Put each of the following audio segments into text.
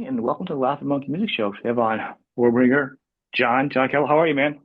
And welcome to the Laughing Monkey Music Show. We have on Warbringer, John Kevill. How are you, man?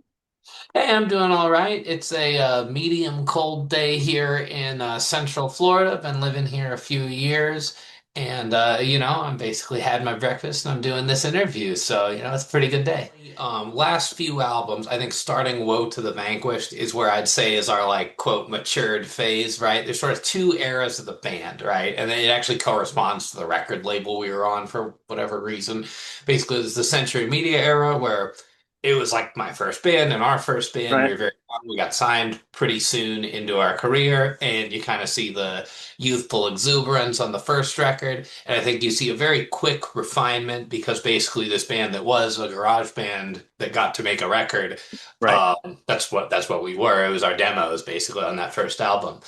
Hey, I'm doing all right. It's a medium cold day here in Central Florida. Been living here a few years, and I'm basically had my breakfast and I'm doing this interview. So, it's a pretty good day. Last few albums, I think starting Woe to the Vanquished is where I'd say is our like quote matured phase, right? There's sort of two eras of the band, right? And then it actually corresponds to the record label we were on for whatever reason. Basically, it's the Century Media era where it was like my first band and our first band. We Right. were very young. We got signed pretty soon into our career, and you kind of see the youthful exuberance on the first record. And I think you see a very quick refinement because basically this band that was a garage band that got to make a record, Right. that's what we were. It was our demos basically on that first album.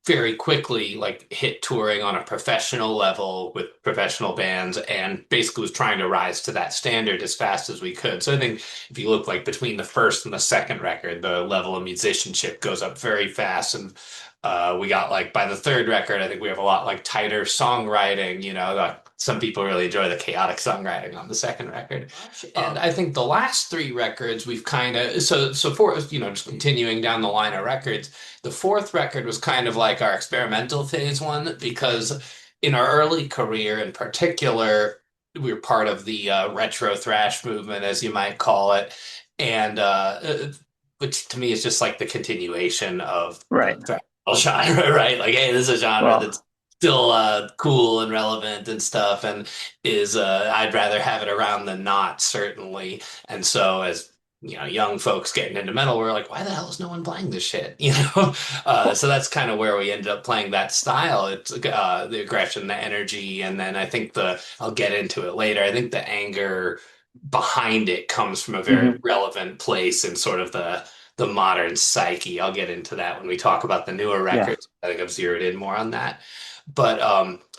Very quickly like hit touring on a professional level with professional bands and basically was trying to rise to that standard as fast as we could. So I think if you look like between the first and the second record, the level of musicianship goes up very fast. And we got like by the third record, I think we have a lot like tighter songwriting, like some people really enjoy the chaotic songwriting on the second record. And I think the last three records we've kind of so for just continuing down the line of records, the fourth record was kind of like our experimental phase one because in our early career in particular, we were part of the retro thrash movement, as you might call it, and which to me is just like the continuation of Right. the thrash genre, right? Like, hey, this is a genre Well, that's still cool and relevant and stuff, and is I'd rather have it around than not, certainly. And so as young folks getting into metal, we're like, why the hell is no one playing this shit? So that's kind of where we ended up playing that style. It's the aggression, the energy, and then I think I'll get into it later. I think the anger behind it comes from a very hmm relevant place in sort of the modern psyche. I'll get into that when we talk about the newer yeah. records. I think I've zeroed in more on that. But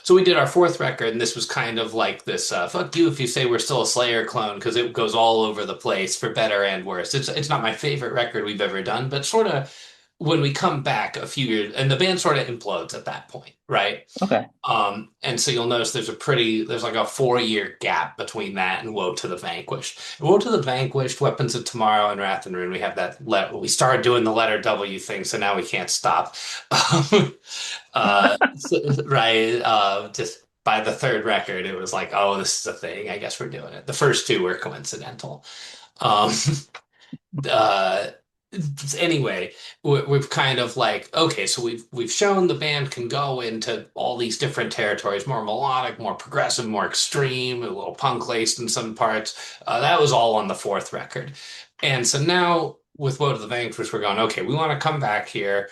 so we did our fourth record, and this was kind of like this fuck you if you say we're still a Slayer clone, because it goes all over the place for better and worse. It's not my favorite record we've ever done, but sort of when we come back a few years, and the band sort of implodes at that point, right? Okay. And so you'll notice there's like a 4 year gap between that and Woe to the Vanquished. Woe to the Vanquished, Weapons of Tomorrow, and Wrath and Ruin. We have that we started doing the letter W thing, so now we can't stop. Right. Just by the third record, it was like, oh, this is a thing. I guess we're doing it. The first two were coincidental. Um, uh, anyway, we've kind of like, okay, so we've shown the band can go into all these different territories, more melodic, more progressive, more extreme, a little punk laced in some parts. That was all on the fourth record. And so now with Woe to the Vanquish, we're going, okay, we want to come back here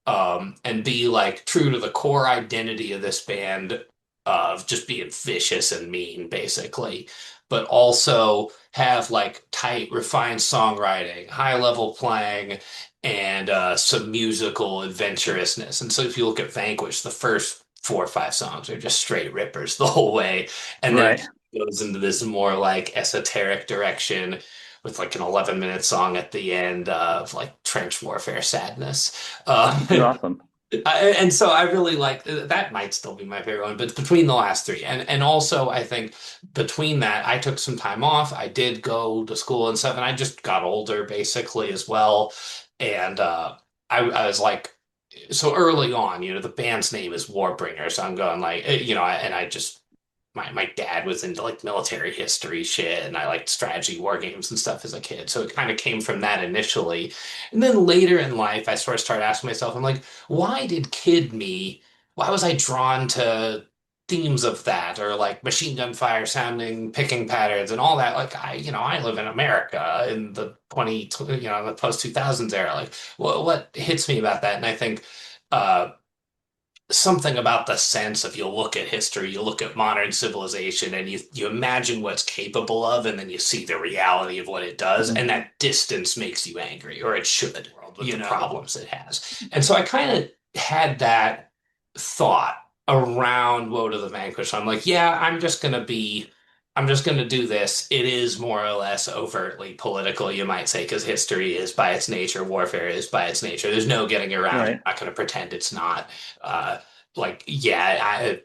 and be like true to the core identity of this band of just being vicious and mean, basically, but also have like tight, refined songwriting, high level playing, and some musical adventurousness. And so if you look at Vanquish, the first four or five songs are just straight rippers the whole way. And then Right. it goes into this more like esoteric direction with like an 11-minute song at the end of like trench warfare sadness. That's awesome. And so I really like that might still be my favorite one, but between the last three, and also I think between that, I took some time off. I did go to school and stuff, and I just got older basically as well. And I was like, so early on, the band's name is Warbringer, so I'm going like, and I just my dad was into like military history shit and I liked strategy war games and stuff as a kid. So it kind of came from that initially. And then later in life, I sort of started asking myself, I'm like, why was I drawn to themes of that or like machine gun fire sounding picking patterns and all that? Like I live in America in the the post 2000s era. Like what hits me about that? And I think, uh, something about the sense of you look at history, you look at modern civilization, and you imagine what's capable of, and then you see the reality of what it does, hmm and that distance makes you angry, or it should, with the problems it has. And so I kind of had that thought around Woe to the Vanquish. I'm like, yeah, I'm just gonna do this. It is more or less overtly political, you might say, because history is by its nature, warfare is by its nature. There's no getting around it. Right. I'm not gonna pretend it's not. like, yeah,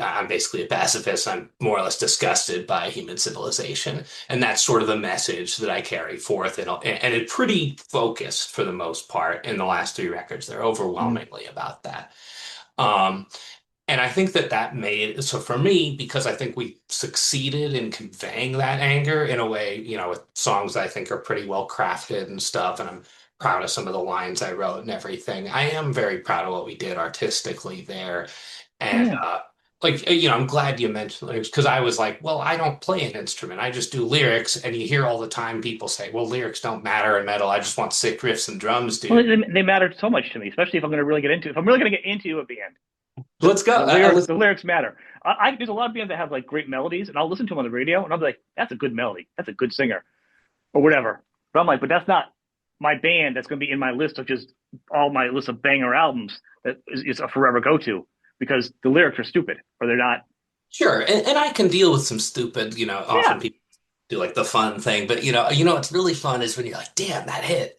I'm basically a pacifist. I'm more or less disgusted by human civilization. And that's sort of the message that I carry forth. And it's pretty focused for the most part in the last three records. They're Mm. overwhelmingly about that. Um, and I think that that made, so for me, because I think we succeeded in conveying that anger in a way, with songs that I think are pretty well crafted and stuff. And I'm proud of some of the lines I wrote and everything. I am very proud of what we did artistically there. And Yeah. I'm glad you mentioned lyrics because I was like, well, I don't play an instrument. I just do lyrics. And you hear all the time people say, well, lyrics don't matter in metal. I just want sick riffs and drums, Well, dude. they matter so much to me, especially if I'm going to really get into. If I'm really going to get into a band, Let's go. the lyrics matter. There's a lot of bands that have like great melodies, and I'll listen to them on the radio, and I'll be like, "That's a good melody. That's a good singer," or whatever. But I'm like, but that's not my band. That's going to be in my list of just all my list of banger albums. That is a forever go to because the lyrics are stupid or they're not. Sure, and I can deal with some stupid, often Yeah, people do like the fun thing, but what's really fun is when you're like, damn, that hit,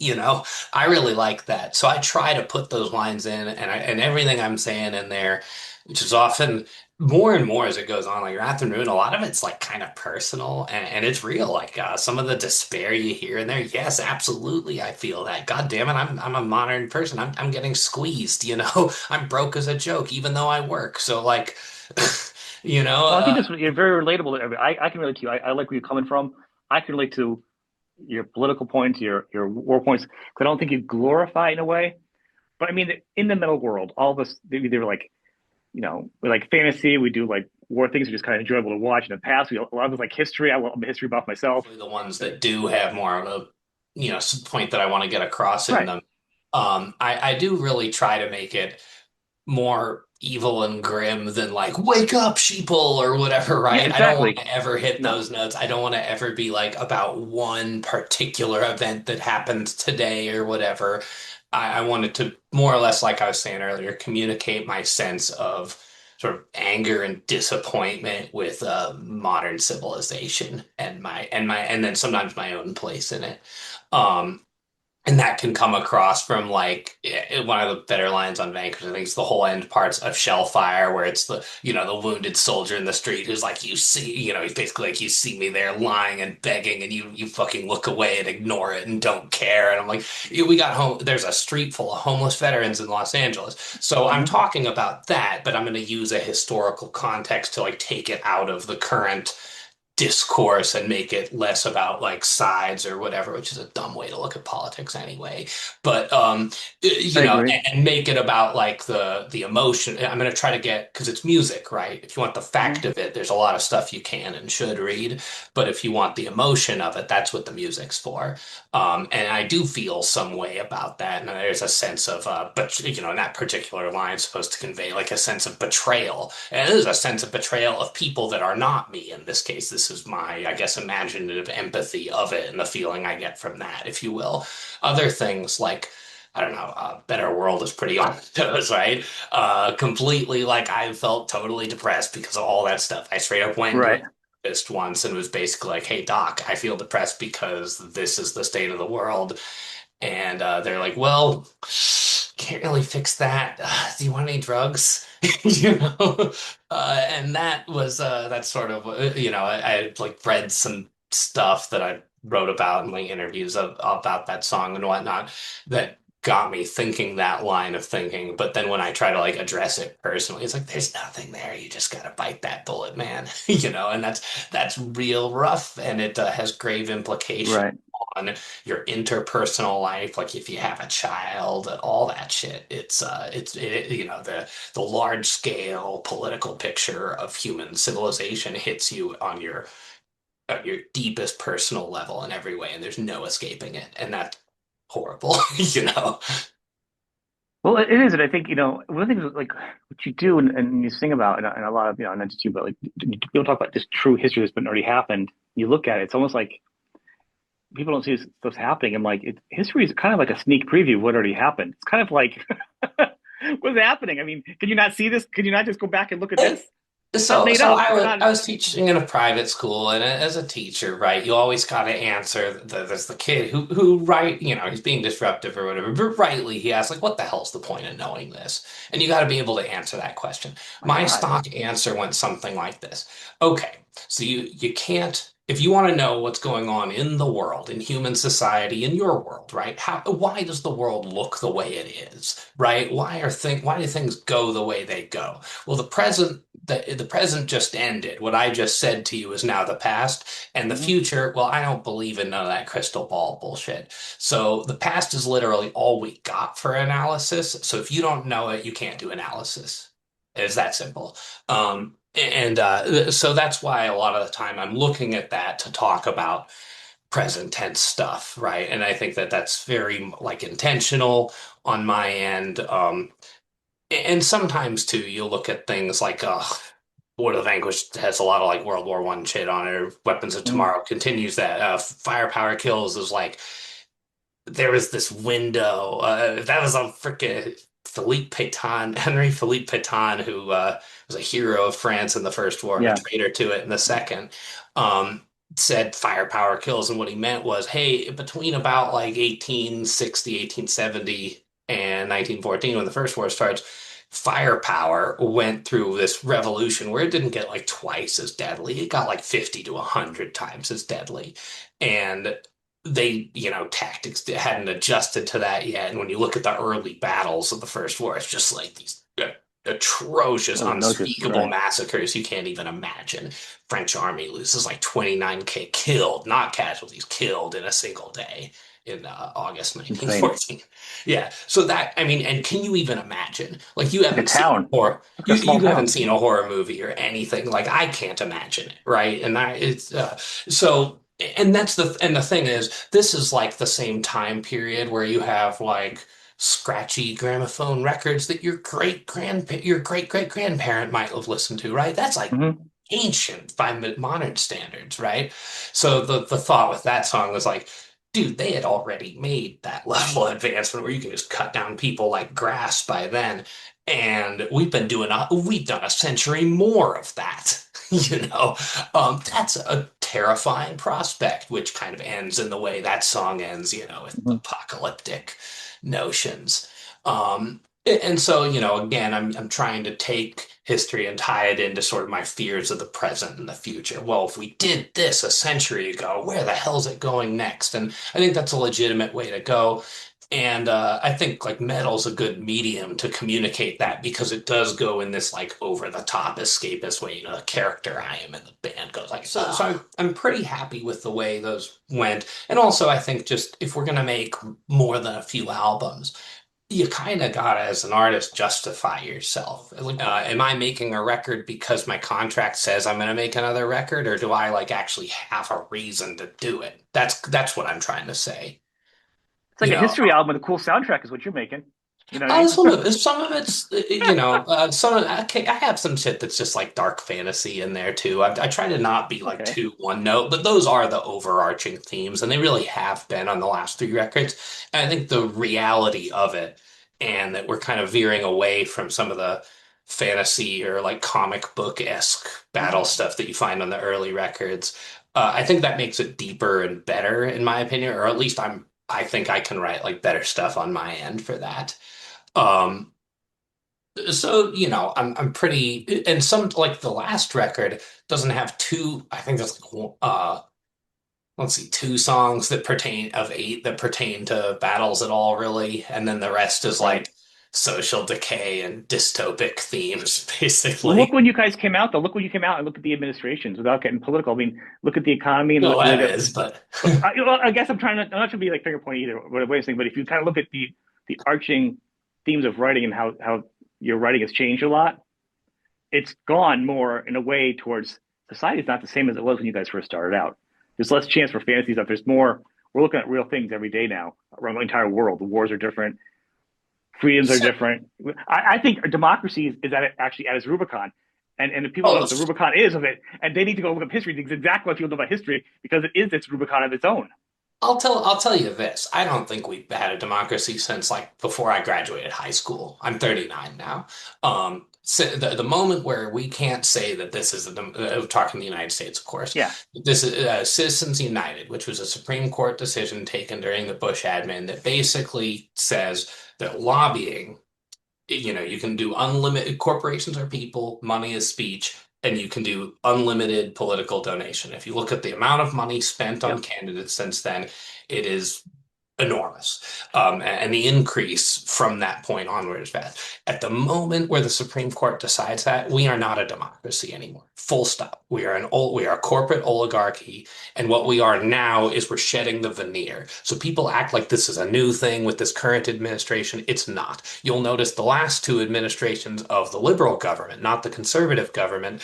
I really like that. So I try to put those lines in and everything I'm saying in there, which is often more and more as it goes on, like Wrath and Ruin, a lot of it's like kind of personal and it's real. Like some of the despair you hear in there, yes, absolutely, I feel that. God damn it, I'm a modern person. I'm getting squeezed, I'm broke as a joke, even though I work. So like you know, well, I think uh, it's very relatable. I can relate to you. I like where you're coming from. I can relate to your political points, your war points. 'Cause I don't think you glorify it in a way. But I mean, in the metal world, all of us they were like, we like fantasy. We do like war things. Are just kind of enjoyable to watch. In the past, a lot of us like history. I'm a history buff myself. the ones that do have more of a, point that I want to get across in Right. them. I do really try to make it more evil and grim than like wake up sheeple or whatever, Yeah. right? I don't want Exactly. to ever hit No. those notes. I don't want to ever be like about one particular event that happened today or whatever. I wanted to more or less, like I was saying earlier, communicate my sense of sort of anger and disappointment with modern civilization and then sometimes my own place in it. Um, and that can come across from like one of the better lines on Vanquish. I think it's the whole end parts of Shellfire, where it's the wounded soldier in the street who's like, you see, he's basically like, you see me there lying and begging, and you fucking look away and ignore it and don't care. And I'm like, we got home. There's a street full of homeless veterans in Los Angeles, so I'm Hmm. talking about that, but I'm going to use a historical context to like take it out of the current discourse and make it less about like sides or whatever, which is a dumb way to look at politics anyway. But I agree. and make it about like the emotion. I'm going to try to get because it's music, right? If you want the fact Hmm. of it, there's a lot of stuff you can and should read. But if you want the emotion of it, that's what the music's for. And I do feel some way about that. And there's a sense of, but in that particular line, is supposed to convey like a sense of betrayal. And there's a sense of betrayal of people that are not me. In this case, this is my, I guess, imaginative empathy of it and the feeling I get from that, if you will. Other things like, I don't know, Better World is pretty on those, right? Completely like I felt totally depressed because of all that stuff. I straight up went to a Right. therapist once and was basically like, hey, doc, I feel depressed because this is the state of the world. And they're like, well, can't really fix that. Do you want any drugs? You know? And that was that's sort of I like read some stuff that I wrote about in like interviews about that song and whatnot that got me thinking that line of thinking. But then when I try to like address it personally, it's like there's nothing there. You just gotta bite that bullet, man. And that's real rough, and it has grave implications Right. on your interpersonal life, like if you have a child, all that shit. The large scale political picture of human civilization hits you on your deepest personal level in every way, and there's no escaping it, and that's horrible, you know. Well, it is, and I think one of the things like what you do and you sing about, and a lot of not just you, but like people talk about this true history that's been already happened. You look at it; it's almost like people don't see this stuff's happening. I'm like, history is kind of like a sneak preview of what already happened. It's kind of like what's happening. I mean, can you not see this? Can you not just go back and look at And this? Not So, made so up. I They're was not. I was teaching in a private school, and as a teacher, right, you always got to answer. There's the kid who right, he's being disruptive or whatever, but rightly he asks like, "What the hell's the point of knowing this?" And you got to be able to answer that question. My My God. stock answer went something like this: Okay, so you can't. If you want to know what's going on in the world, in human society, in your world, right? Why does the world look the way it is, right? Why do things go the way they go? Well, the present just ended. What I just said to you is now the past. And the Hmm. future, well, I don't believe in none of that crystal ball bullshit. So the past is literally all we got for analysis. So if you don't know it, you can't do analysis. It's that simple. So that's why a lot of the time I'm looking at that to talk about present tense stuff, right? And I think that that's very like intentional on my end. And sometimes too, you'll look at things like War of the Vanquished has a lot of like World War One shit on it, or Weapons of Hmm. Tomorrow continues that. Firepower Kills is like there was this window. That was on frickin' Philippe Pétain, Henry Philippe Pétain, who was a hero of France in the First War and a Yeah. traitor to it in the Second. Um, Said firepower kills, and what he meant was, hey, between about like 1860, 1870, and 1914, when the First War starts, firepower went through this revolution where it didn't get like twice as deadly. It got like 50 to 100 times as deadly. And tactics hadn't adjusted to that yet. And when you look at the early battles of the First War, it's just like these atrocious, Oh, no, just unspeakable right. massacres you can't even imagine. French army loses like 29K killed, not casualties, killed in a single day in August Insane. 1914. Yeah. So that, I mean, and can you even imagine? Like you Like a haven't seen town. or Like a small you haven't town. seen a horror movie or anything. Like I can't imagine it, right? And I it's so and the thing is, this is like the same time period where you have like scratchy gramophone records that your great great grandparent might have listened to, right? That's like Hmm. ancient by modern standards, right? So the thought with that song was like, dude, they had already made that level of advancement where you can just cut down people like grass by then. And we've done a century more of that. That's a terrifying prospect, which kind of ends in the way that song ends, with Hmm. apocalyptic notions. And so, again, I'm trying to take history and tie it into sort of my fears of the present and the future. Well, if we did this a century ago, where the hell's it going next? And I think that's a legitimate way to go. And I think like metal's a good medium to communicate that because it does go in this like over the top escapist way. The character I am in the band goes like so. So I'm pretty happy with the way those went. And also, I think just if we're gonna make more than a few albums, you kind of gotta, as an artist, justify yourself. Like, am I making a record because my contract says I'm gonna make another record, or do I like actually have a reason to do it? That's what I'm trying to say. It's like You a know, history album with a cool soundtrack is what you're making. You know what I mean? some of it's okay, I have some shit that's just like dark fantasy in there too. I try to not be like Okay. too one note, but those are the overarching themes, and they really have been on the last three records. And I think the reality of it, and that we're kind of veering away from some of the fantasy or like comic book-esque battle Hmm. stuff that you find on the early records. I think that makes it deeper and better, in my opinion, or at least I think I can write like better stuff on my end for that. Um, so I'm pretty, and some like the last record doesn't have two. I think there's like let's see, two songs that pertain of eight that pertain to battles at all, really, and then the rest is Right. like social decay and dystopic themes, Well, look basically. when you guys came out, though. Look when you came out and look at the administrations without getting political. I mean, look at the economy and Well, the way that that. is, but I guess I'm not trying to be like finger pointing either, what I'm saying, but if you kind of look at the arching themes of writing and how your writing has changed a lot, it's gone more in a way towards society is not the same as it was when you guys first started out. There's less chance for fantasy stuff. There's more. We're looking at real things every day now around the entire world. The wars are different. Freedoms are so, different. I think democracy is actually at its Rubicon. And the people don't know oh, what the Rubicon is of it, and they need to go look up history. It's exactly what people know about history because it is its Rubicon of its own. I'll tell you this. I don't think we've had a democracy since like before I graduated high school. I'm 39 now. So the moment where we can't say that this is talking the United States, of course, Yeah, this is Citizens United, which was a Supreme Court decision taken during the Bush admin that basically says that lobbying, you can do unlimited, corporations are people, money is speech, and you can do unlimited political donation. If you look at the amount of money spent on yep, candidates since then, it is enormous. And the increase from that point onward is bad. At the moment where the Supreme Court decides that, we are not a democracy anymore. Full stop. We are a corporate oligarchy, and what we are now is we're shedding the veneer. So people act like this is a new thing with this current administration. It's not. You'll notice the last two administrations of the liberal government, not the conservative government,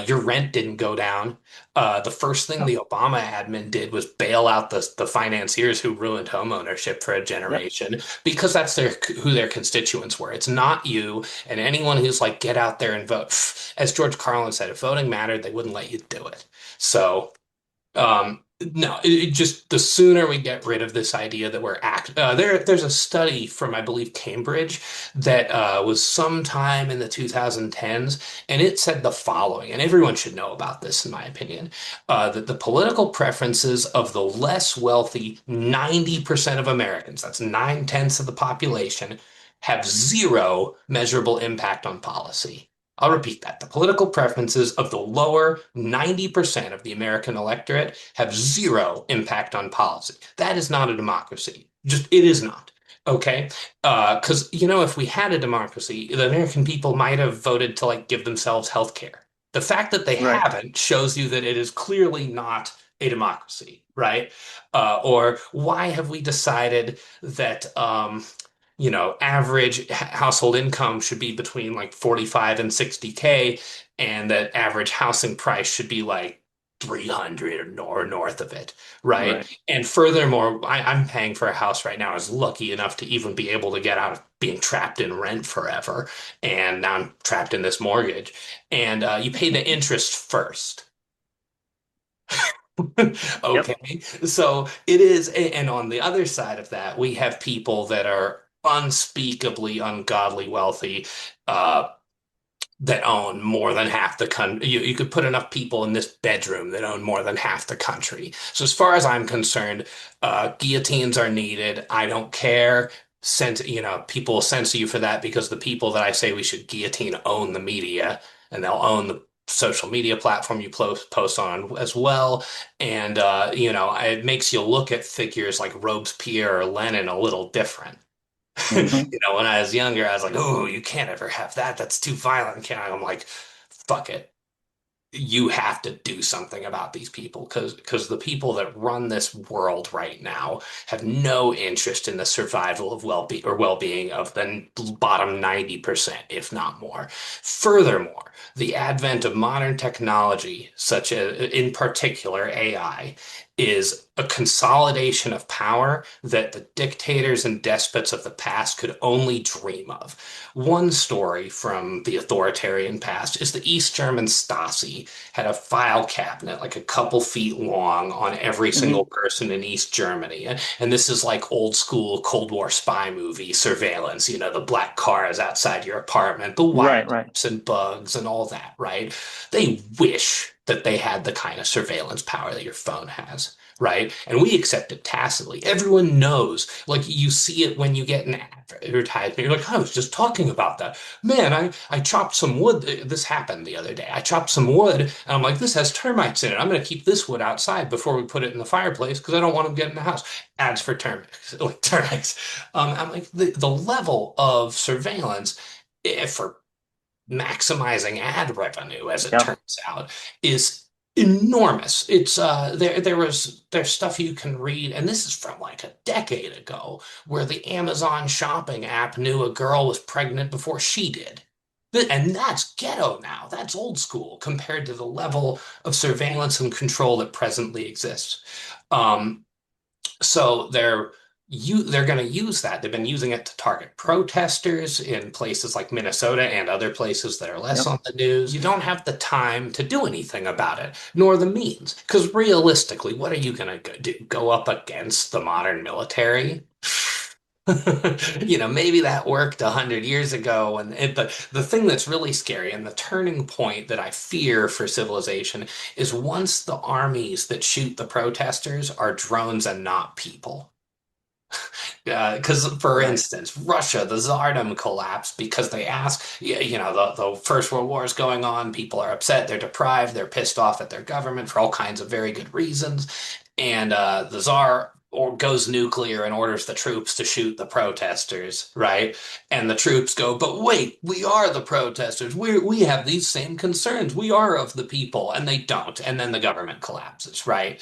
your rent didn't go down. The first thing no, the Obama admin did was bail out the financiers who ruined home ownership for a yep, generation because that's who their constituents were. It's not you and anyone who's like, get out there and vote. As George Carlin said, if voting mattered, they wouldn't let you do it. So no, it just the sooner we get rid of this idea that there's a study from I believe Cambridge that was sometime in the 2010s, and it said the following, and everyone should know about this in my opinion, that the political preferences of the less wealthy 90% of Americans, that's 9/10 of the population, have zero measurable impact on policy. I'll repeat that. The political preferences of the lower 90% of the American electorate have zero impact on policy. That is not a democracy. Just, it is not. Okay? Because, if we had a democracy, the American people might have voted to like give themselves health care. The fact that they right, haven't shows you that it is clearly not a democracy, right? Or why have we decided that average household income should be between like 45 and 60K, and that average housing price should be like 300 or north of it, right? right. And furthermore, I'm paying for a house right now. I was lucky enough to even be able to get out of being trapped in rent forever, and now I'm trapped in this mortgage. And you pay the interest first. Yep. Okay. So it is, and on the other side of that, we have people that are unspeakably ungodly wealthy, uh, that own more than half the country. You could put enough people in this bedroom that own more than half the country. So as far as I'm concerned, guillotines are needed. I don't care. People will censor you for that because the people that I say we should guillotine own the media, and they'll own the social media platform you post on as well. And it makes you look at figures like Robespierre or Lenin a little different. Hmm. When I was younger, I was like, "Oh, you can't ever have that. That's too violent." I'm like, "Fuck it. You have to do something about these people because the people that run this world right now have no interest in the survival of well-being of the bottom 90%, if not more. Furthermore, the advent of modern technology, such as in particular AI, is a consolidation of power that the dictators and despots of the past could only dream of. One story from the authoritarian past is the East German Stasi had a file cabinet like a couple feet long on every single Hmm. person in East Germany. And this is like old school Cold War spy movie surveillance, the black cars outside your apartment, the Right, right. wiretaps and bugs and all that, right? They wish that they had the kind of surveillance power that your phone has. Right. And we accept it tacitly. Everyone knows. Like you see it when you get an advertisement. You're like, I was just talking about that. Man, I chopped some wood. This happened the other day. I chopped some wood and I'm like, this has termites in it. I'm going to keep this wood outside before we put it in the fireplace because I don't want them getting in the house. Ads for termites, like termites. I'm like, the level of surveillance for maximizing ad revenue, as it Yep. turns out, is enormous. It's there's stuff you can read, and this is from like a decade ago, where the Amazon shopping app knew a girl was pregnant before she did. And that's ghetto now. That's old school compared to the level of surveillance and control that presently exists. Um, so they're going to use that. They've been using it to target protesters in places like Minnesota and other places that are less Yep. on the news. You don't have the time to do anything about it, nor the means. Because realistically, what are you going to do? Go up against the modern military? Maybe that worked 100 years ago, but the thing that's really scary and the turning point that I fear for civilization is once the armies that shoot the protesters are drones and not people. Because, for Right. instance, Russia, the Tsardom collapsed because they asked, the First World War is going on, people are upset, they're deprived, they're pissed off at their government for all kinds of very good reasons. And the Tsar goes nuclear and orders the troops to shoot the protesters, right? And the troops go, but wait, we are the protesters. We have these same concerns. We are of the people. And they don't. And then the government collapses, right?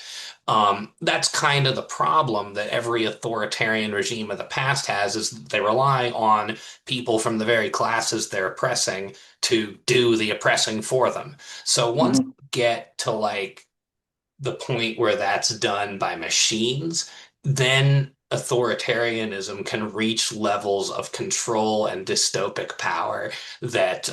That's kind of the problem that every authoritarian regime of the past has is that they rely on people from the very classes they're oppressing to do the oppressing for them. So once Hmm. you get to like the point where that's done by machines, then authoritarianism can reach levels of control and dystopic power that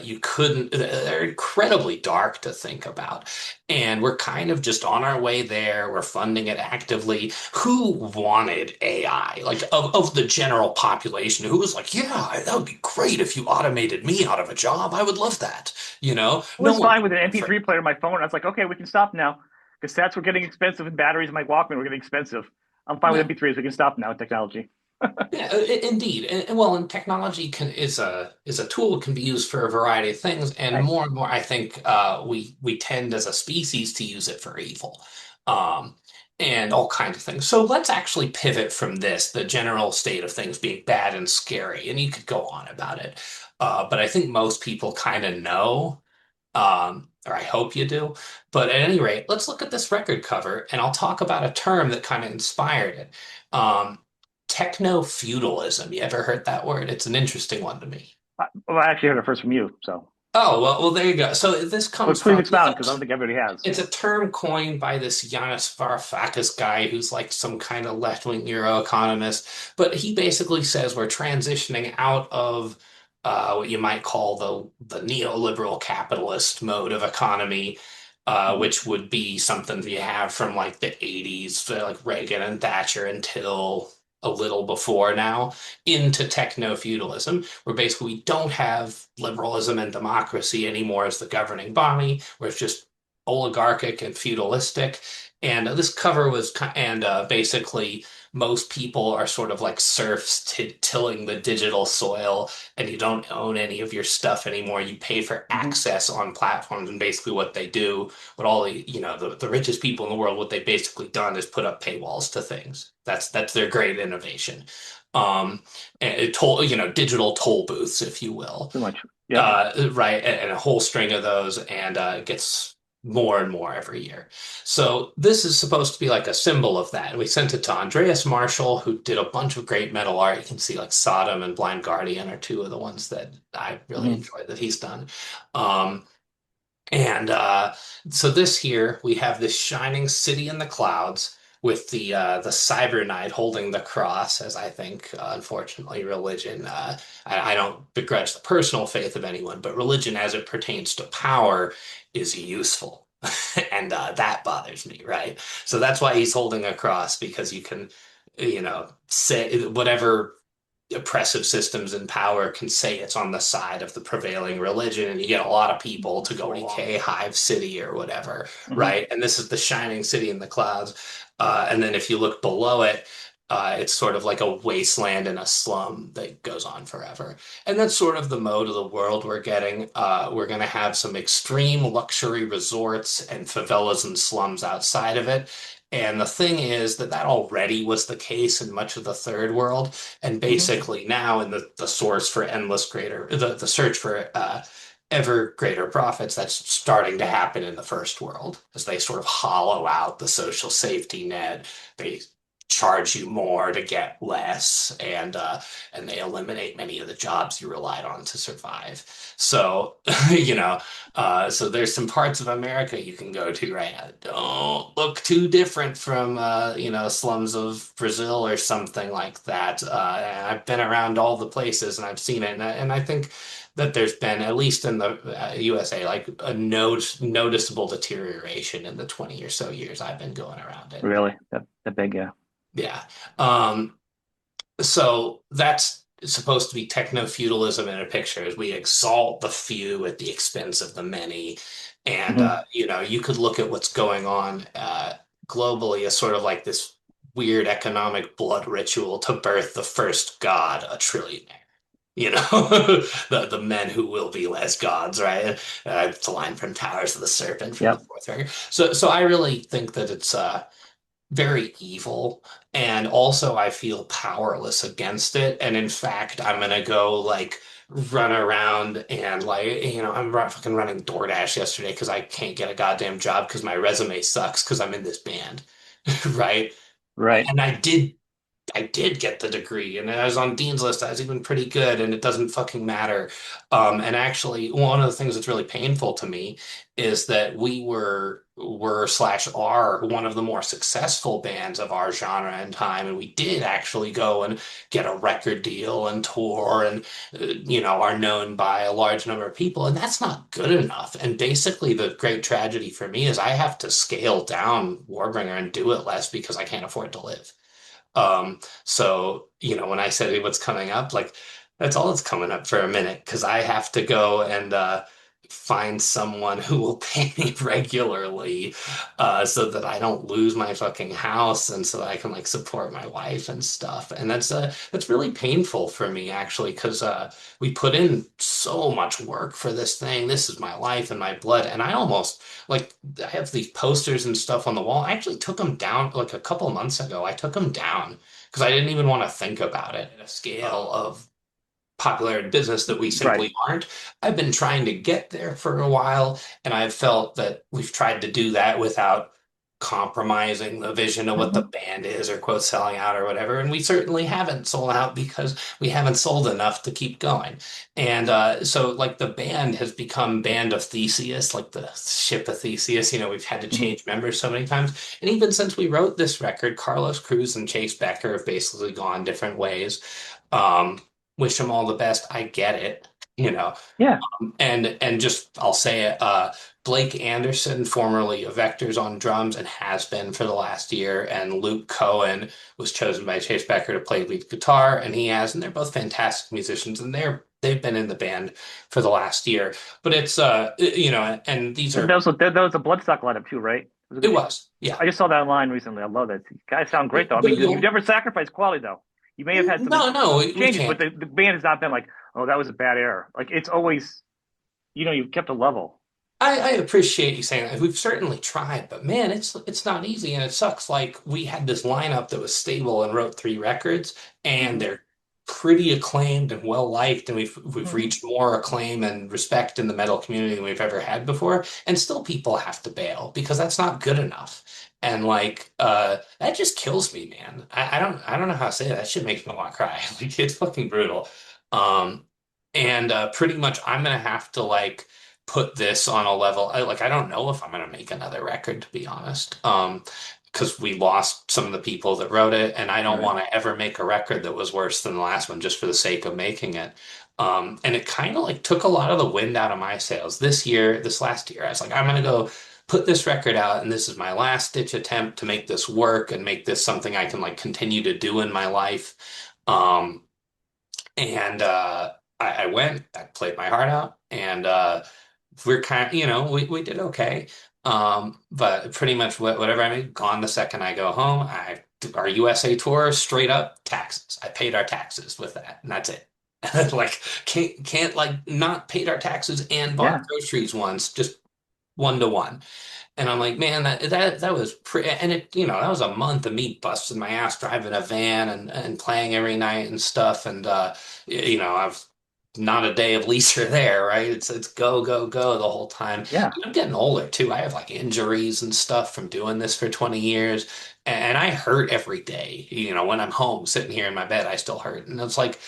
you couldn't, they're incredibly dark to think about. And we're kind of just on our way there. We're funding it actively. Who wanted AI? Like, of the general population, who was like, yeah, that would be great if you automated me out of a job. I would love that. It No was one fine with an cared for. MP3 player on my phone. I was like, okay, we can stop now. Cassettes were getting expensive and batteries in my Walkman were getting expensive. I'm fine with Yeah. MP3s. We can stop now, technology. Yeah, indeed, and technology is a tool that can be used for a variety of things, Right. and more, I think we tend as a species to use it for evil, um, and all kinds of things. So let's actually pivot from this, the general state of things being bad and scary, and you could go on about it, but I think most people kind of know, or I hope you do. But at any rate, let's look at this record cover and I'll talk about a term that kind of inspired it. Um, Techno-feudalism. You ever heard that word? It's an interesting one to me. Well, I actually heard it first from you. So, Oh, well, there you go. So this but comes please from, expound because I don't think everybody has. it's a term coined by this Yanis Varoufakis guy who's like some kind of left-wing Euro-economist. But he basically says we're transitioning out of what you might call the neoliberal capitalist mode of economy, Hmm. which would be something you have from like the 80s, so like Reagan and Thatcher until a little before now, into techno-feudalism, where basically we don't have liberalism and democracy anymore as the governing body, where it's just oligarchic and feudalistic. And this cover was, and basically most people are sort of like serfs tilling the digital soil, and you don't own any of your stuff anymore. You pay for Hmm. access on platforms, and basically what they do, what all the richest people in the world, what they've basically done is put up paywalls to things. That's their great innovation. And digital toll booths, if you will, Pretty much. Yep. right, and a whole string of those, and it gets more and more every year. So this is supposed to be like a symbol of that. We sent it to Andreas Marshall, who did a bunch of great metal art. You can see like Sodom and Blind Guardian are two of the ones that I really Hmm. enjoy that he's done. Um, and so this here we have this shining city in the clouds with the cyber knight holding the cross, as I think, unfortunately, religion. I don't begrudge the personal faith of anyone, but religion, as it pertains to power, is useful, and that bothers me, right? So that's why he's holding a cross because you can, say whatever oppressive systems in power can say it's on the side of the prevailing religion, and you get a lot of people to go Go along. EK Hive City or whatever, Hmm. right? And this is the shining city in the clouds. And then if you look below it, it's sort of like a wasteland and a slum that goes on forever. And that's sort of the mode of the world we're getting. We're going to have some extreme luxury resorts and favelas and slums outside of it. And the thing is that already was the case in much of the third world. And Hmm. basically now in the source for endless greater, the search for ever greater profits, that's starting to happen in the first world as they sort of hollow out the social safety net. They charge you more to get less, and they eliminate many of the jobs you relied on to survive. So, you know, so there's some parts of America you can go to right now that don't look too different from slums of Brazil or something like that. And I've been around all the places and I've seen it, and I think that there's been, at least in the USA, like a noticeable deterioration in the 20 or so years I've been going around it. Really, that big, yeah. Yeah. Um, so that's supposed to be techno-feudalism in a picture, as we exalt the few at the expense of the many. And Hmm. you could look at what's going on globally as sort of like this weird economic blood ritual to birth the first god, a trillionaire. You know, the men who will be as gods, right? It's a line from Towers of the Serpent from the Yep. fourth record. So I really think that it's very evil. And also, I feel powerless against it. And in fact, I'm gonna go like run around and I'm fucking running DoorDash yesterday because I can't get a goddamn job because my resume sucks because I'm in this band, right? Right. And I did get the degree, and I was on Dean's list. I was even pretty good, and it doesn't fucking matter. And actually, one of the things that's really painful to me is that were slash are one of the more successful bands of our genre and time, and we did actually go and get a record deal and tour, and are known by a large number of people, and that's not good enough. And basically, the great tragedy for me is I have to scale down Warbringer and do it less because I can't afford to live. So, when I said what's coming up, like that's all that's coming up for a minute because I have to go and find someone who will pay me regularly so that I don't lose my fucking house and so that I can like support my wife and stuff. And that's really painful for me actually because we put in so much work for this thing. This is my life and my blood. And I almost like I have these posters and stuff on the wall. I actually took them down like a couple months ago. I took them down because I didn't even want to think about it at a scale of popular in business that we Right. simply aren't. I've been trying to get there for a while, and I've felt that we've tried to do that without compromising the vision of what the Hmm. band is or quote selling out or whatever. And we certainly haven't sold out because we haven't sold enough to keep going. And so like the band has become Band of Theseus, like the ship of Theseus. We've had to Hmm. change members so many times. And even since we wrote this record, Carlos Cruz and Chase Becker have basically gone different ways. Um, wish them all the best. I get it, you know. Yeah. And just I'll say it, Blake Anderson, formerly of Vectors on drums and has been for the last year, and Luke Cohen was chosen by Chase Becker to play lead guitar, and he has, and they're both fantastic musicians, and they've been in the band for the last year. But it's and these And are that was a Bloodstock lineup too, right? It was a it good. was, yeah. I just saw that online recently. I love that. These guys sound great though. I But mean, you've never sacrificed quality though. You may have had some no, we changes, but can't. the band has not been like, oh, that was a bad error. Like it's always, you've kept a level. I appreciate you saying that. We've certainly tried, but man, it's not easy and it sucks. Like we had this lineup that was stable and wrote three records, and Hmm. they're pretty acclaimed and well liked, and we've Hmm. reached more acclaim and respect in the metal community than we've ever had before. And still people have to bail because that's not good enough. And like that just kills me, man. I don't know how to say that. That shit makes me want to cry. Like it's fucking brutal. Um and pretty much I'm gonna have to like put this on a level. I don't know if I'm gonna make another record, to be honest. Because we lost some of the people that wrote it, and I don't Right. want to ever make a record that was worse than the last one just for the sake of making it. And it kind of like took a lot of the wind out of my sails this last year. I was like, I'm gonna go put this record out, and this is my last ditch attempt to make this work and make this something I can like continue to do in my life. Um, and I went, I played my heart out, and we're kind of, we did okay. But pretty much whatever I made, gone the second I go home. Our USA tour, straight up taxes. I paid our taxes with that, and that's it. Like can't like not paid our taxes and bought Yeah. groceries once, just 1 to 1. And I'm like, man, that was pretty, and that was a month of me busting my ass driving a van and playing every night and stuff. And I've not a day of leisure there, right? It's go, go, go the whole time. Yeah. I'm getting older too. I have like injuries and stuff from doing this for 20 years, and I hurt every day. When I'm home sitting here in my bed, I still hurt. And it's like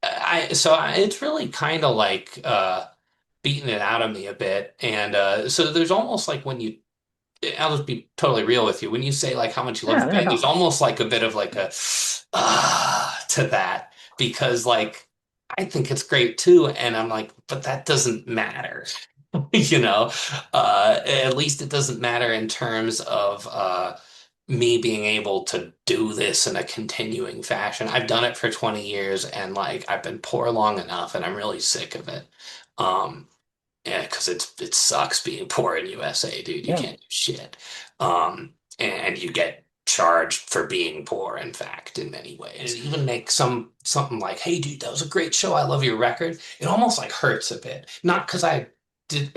it's really kind of like beating it out of me a bit. And so there's almost like when you I'll just be totally real with you. When you say like how much you love Yeah. the Yeah. band, there's No. almost like a bit of like a to that because like I think it's great too, and I'm like, but that doesn't matter, you know. At least it doesn't matter in terms of me being able to do this in a continuing fashion. I've done it for 20 years, and like I've been poor long enough, and I'm really sick of it. Um, yeah, because it sucks being poor in USA, dude. You Yeah. can't do shit. And you get charged for being poor, in fact, in many ways. It even makes something like, hey, dude, that was a great show. I love your record. It almost like hurts a bit. Not because I did,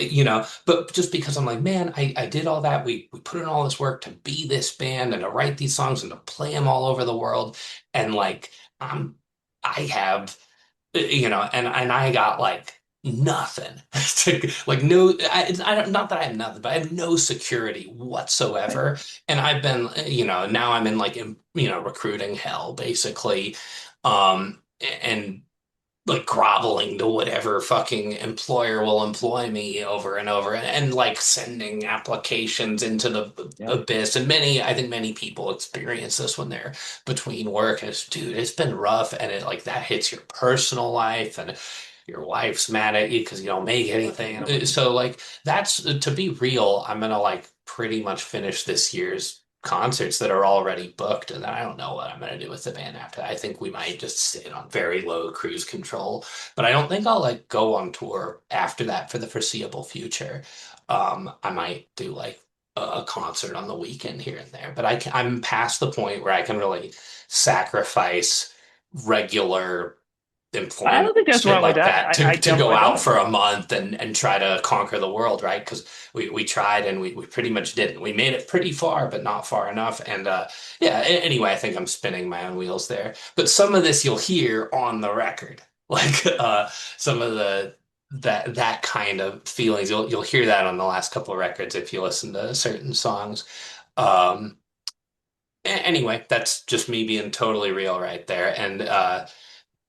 but just because I'm like, man, I did all that. We put in all this work to be this band and to write these songs and to play them all over the world. And like, I'm I have and I got like nothing. Like no, I don't, not that I have nothing, but I have no security Right. whatsoever. And I've been, now I'm in like, recruiting hell basically. And like groveling to whatever fucking employer will employ me over and over and like sending applications into the Yeah. abyss. And I think many people experience this when they're between work. And dude, it's been rough. And it like that hits your personal life and your wife's mad at you because you don't make anything. So like that's to be real, I'm gonna like pretty much finish this year's concerts that are already booked, and then I don't know what I'm gonna do with the band after that. I think we might just sit on very low cruise control, but I don't think I'll like go on tour after that for the foreseeable future. I might do like a concert on the weekend here and there, but I'm past the point where I can really sacrifice regular I employment, don't think that's shit wrong with like that. that to go I out don't. for a month and try to conquer the world, right? Because we tried and we pretty much didn't. We made it pretty far, but not far enough. And yeah, anyway, I think I'm spinning my own wheels there. But some of this you'll hear on the record, like some of that kind of feelings. You'll hear that on the last couple of records if you listen to certain songs. Um, anyway, that's just me being totally real right there. And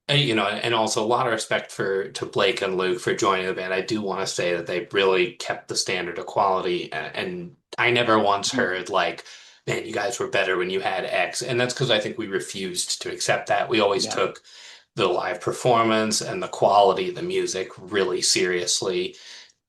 and also a lot of respect to Blake and Luke for joining the band. I do want to say that they really kept the standard of quality, and I never once Mhm. heard like, "Man, you guys were better when you had X," and that's because I think we refused to accept that. We always Yeah. took the live performance and the quality of the music really seriously.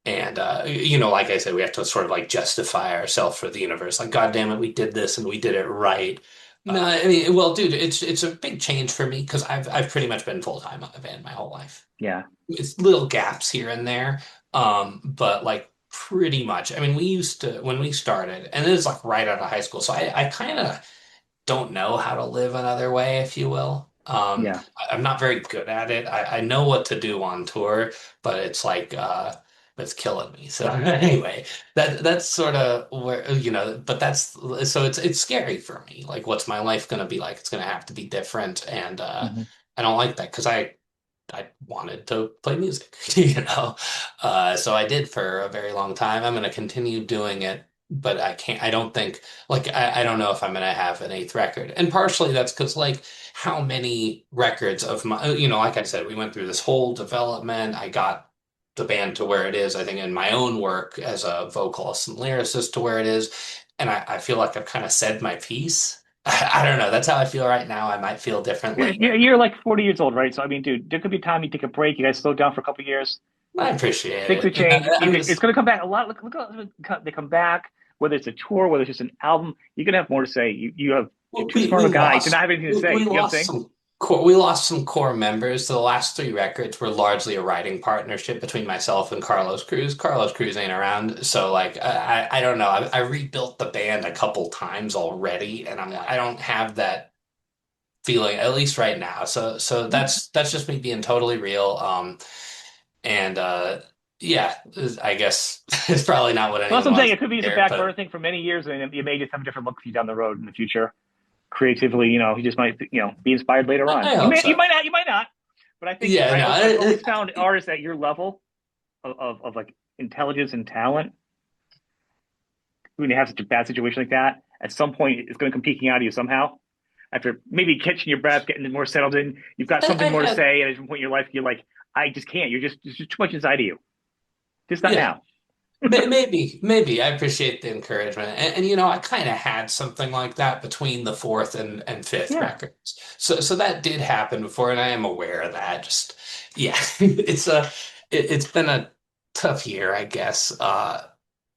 And like I said, we have to sort of like justify ourselves for the universe. Like, God damn it, we did this and we did it right. No, I mean, well, dude, it's a big change for me because I've pretty much been full time on the band my whole life. Yeah. It's little gaps here and there, but like pretty much. I mean, we used to when we started, and it was like right out of high school, so I kind of don't know how to live another way, if you will. Yeah. I'm not very good at it. I know what to do on tour, but it's like it's killing me. So anyway, that's sort of where but that's so it's scary for me. Like, what's my life gonna be like? It's gonna have to be different, and Hmm. I don't like that because I wanted to play music, So I did for a very long time. I'm going to continue doing it, but I can't, I don't think, like, I don't know if I'm going to have an eighth record. And partially that's because, like, how many records of my, like I said, we went through this whole development. I got the band to where it is, I think, in my own work as a vocalist and lyricist to where it is. And I feel like I've kind of said my piece. I don't know. That's how I feel right now. I might feel different later. You're like 40 years old, right? So I mean, dude, there could be time you take a break. You guys slow down for a couple of years. I appreciate Things it. would change. I'm It's just, going to come back a lot. They come back, whether it's a tour, whether it's just an album. You're going to have more to say. You're too smart we of a guy to not lost have anything to say. we You know what I'm lost saying? some core members. The last three records were largely a writing partnership between myself and Carlos Cruz. Carlos Cruz ain't around, so like I don't know. I rebuilt the band a couple times already, and I don't have that feeling at least right now. So that's just me being totally real. And yeah, I guess it's probably not what Well, that's anyone what I'm saying. wants It to could be just a hear, back burner but thing for many years, and you may just have a different look for you down the road in the future. Creatively, you just might, be inspired later on. I hope You so. might not. You might not. But I think Yeah, no, I've always found artists at your level of like intelligence and talent, when you have such a bad situation like that, at some point it's going to come peeking out of you somehow. After maybe catching your breath, getting more settled in, you've got I something more to have, say. At a point in your life, you're like, I just can't. You're just there's just too much inside of you. Just not yeah. now. Maybe I appreciate the encouragement, and you know, I kind of had something like that between the fourth and fifth Yeah, records, so that did happen before, and I am aware of that. Just yeah, it's been a tough year, I guess,